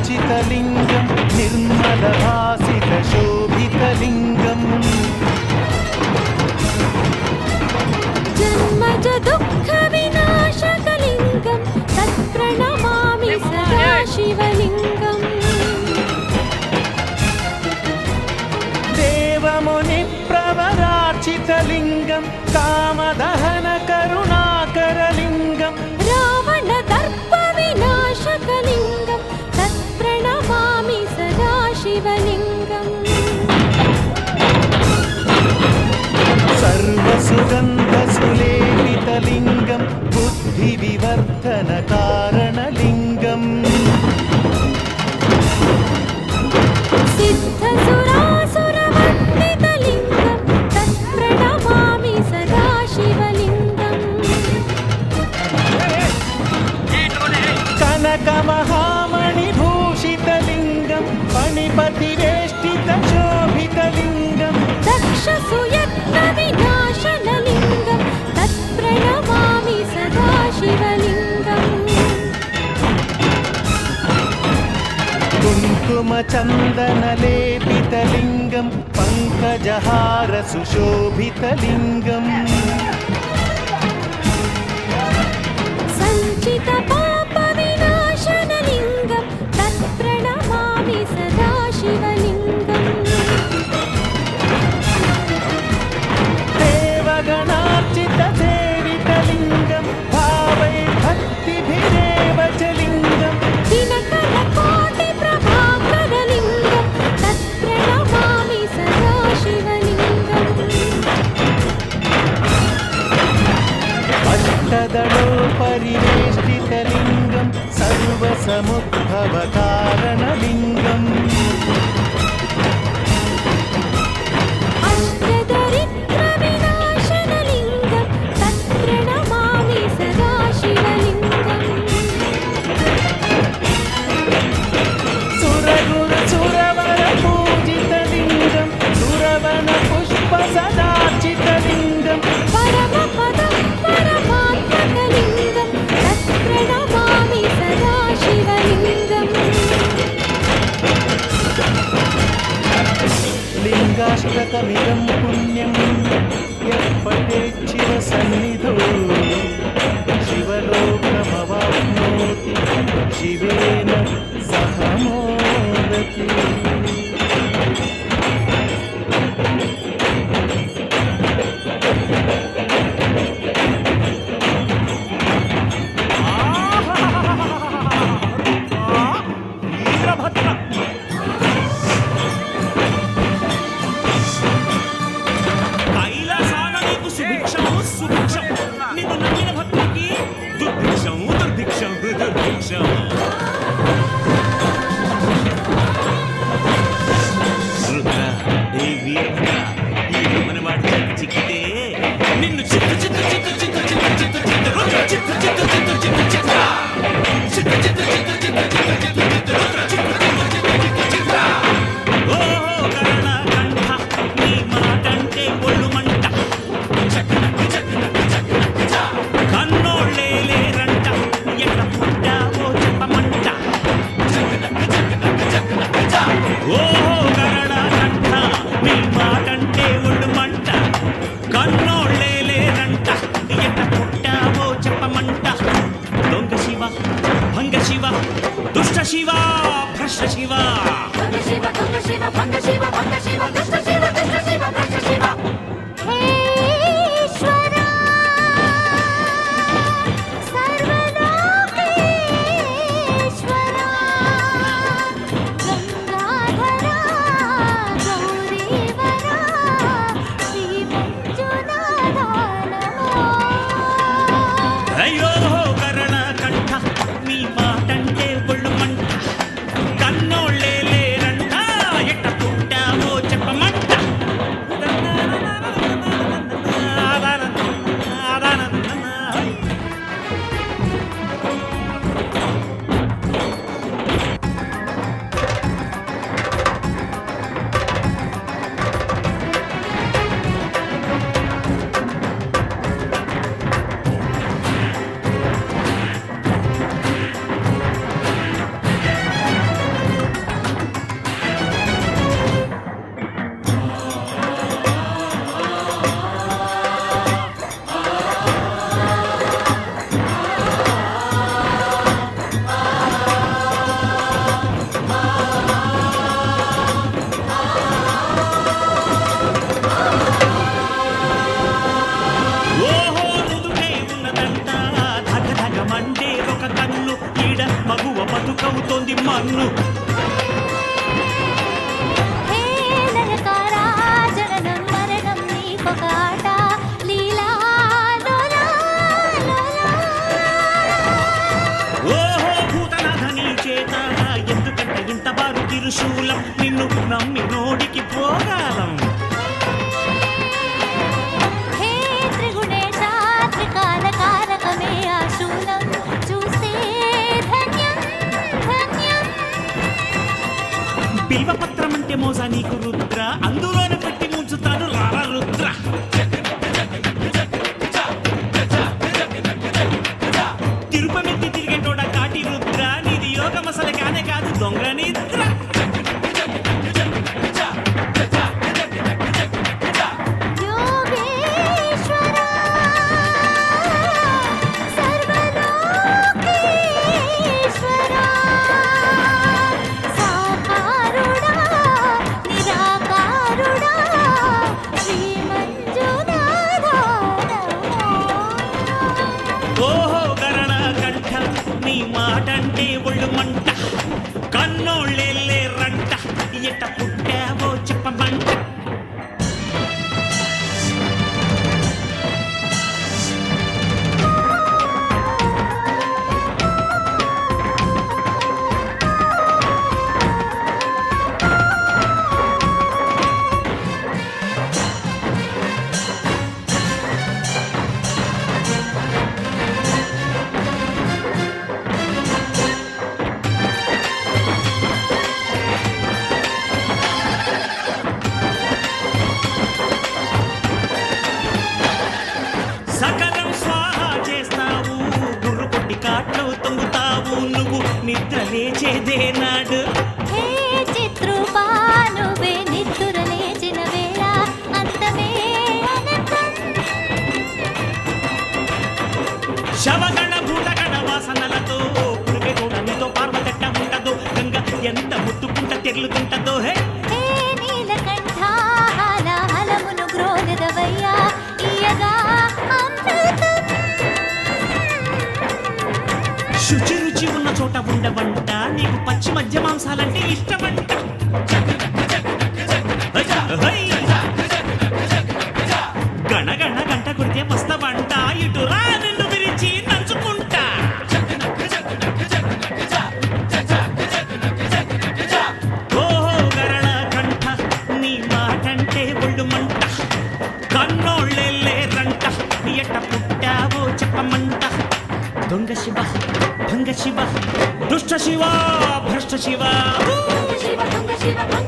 निर्मलभासितलिङ्गं निर्मलभासितशोभितलिङ्गम् जन्मज दुःखविनाशकलिङ्गं तत्प्रणमामि सदा शिवलिङ्गम् देवमुनिप्रवरार्चितलिङ्गं कामदहनकरुणाकरलिङ्गं रावणदर्पविनाशकलिङ्गं तत्प्रणमामि सदा शिवलिङ्गम् सर्वसुगन्धसुलेपितलिङ्गं बुद्धिविवर्धनकारणलिङ्गम् सिद्धसुरासुरवन्दितलिङ्गं तत्प्रणमामि सदा शिवलिङ्गम् कनकमहामणिभूषितलिङ्गं फणिपतिवेष्टितशोभितलिङ्गं दक्षसुयत्नविनाशनलिङ्गं तत्प्रणमामि सदा शिवलिङ्गम् कुङ्कुमचन्दनलेपितलिङ्गं पङ्कजहारसुशोभितलिङ्गम् सञ्चितपापविनाशनलिङ्गं तत्प्रणमामि सदा शिवलिङ्गम् देवगणार्चितसेवितलिङ्गं भावैर्भक्तिभिरेव च लिङ्गम् दिनकरकोटिप्रभाकरलिङ्गं तत्प्रणमामि सदा शिवलिङ्गम् अष्टदलोपरिवेष्टितलिङ्गं सर्वसमुद्भवकारणलिङ्गम् अष्टदरिद्रविनाशनलिङ्गं तत्प्रणमामि सदा शिवलिङ्गम् सुरगुरुसुरवरपूजितलिङ्गं सुरवनपुष्पसदार्चितलिङ्गं परमपदं परमात्मकलिङ्गं तत्प्रणमामि सदा शिवलिङ्गम् लिङ्गाष्टकमिदं पुण्यं यः पठेत् शिवसन्निधौ शिवलोकमवाप्नोति शिवेन सह मोदति కన్నోళ్ళే లేరంట ఎట్ట పుట్టావో చెప్పమంట మన్ను. హే లయకారా జననం మరణం నీకొక ఆట లీలా లోలా లోలా. ఓహో భూతనాథ నీ చేత ఎందుకంటే ఇంత బారు తిరుశూలం నిన్ను నమ్మి నోడికి పోగాలం. హే త్రిగుణేశ త్రికాల కారకమే ఆ శూలం చూస్తే ధన్యం ధన్యం. బిల్వపత్రం అంటే మోజా నీకు రుద్ర అందులోనే పెట్టి ముంచుతాను రారా రుద్ర. తిరుపమెత్తి తిరిగేటోడ కాటి రుద్ర నీది యోగమసల కానే కాదు దొంగ నిద్ర. యోగేశ్వర సర్వలోకేశ్వర సాకారుడా నిరాకారుడా శ్రీమంజునాథ ఓహో గరణ కంఠ నీ మాటంటే ఒళ్ళు మంట కన్నోళ్ళెళ్ళే రంట ఎట్ట పుట్టావో చెప్పమంట. సకలం స్వాహా చేస్తావు గుర్రు కొట్టి కాట్లో తొంగుతావు నువ్వు నిద్ర లేచేదే నాడు. హే చిత్రూపా నువ్వే నిద్దుర లేచిన వేళ అంతమే అనంతం. శవగణ భూతగణ వాసనలతో పురుగే కూడా నీతో పార్వతెట్ట ఉంటదో గంగ ఎంత ముట్టుకుంట తెర్లుతుంటదో. హే హే నీలకంఠ హాలాహలమును గ్రోలెదవయ్యా ఇయగా అమృతం. శుచి రుచి ఉన్న చోట ఉండవంట నీకు పచ్చి మధ్య మాంసాలంటే ఇష్టమంట. హై! గణగణ గంట కొడితే వస్తావంట ఇటు రా నిన్ను విరిచి నంచుకుంటా. ఓహో గరళ కంఠ నీ మాటంటే ఒళ్ళు మంట కన్నోళ్ళెళ్ళే రంట ఎట్ట పుట్టావో చెప్పమంట. దొంగ శివ భంగ శివ దుష్ట శివ భ్రష్ట శివ. శివ భంగ శివ భంగ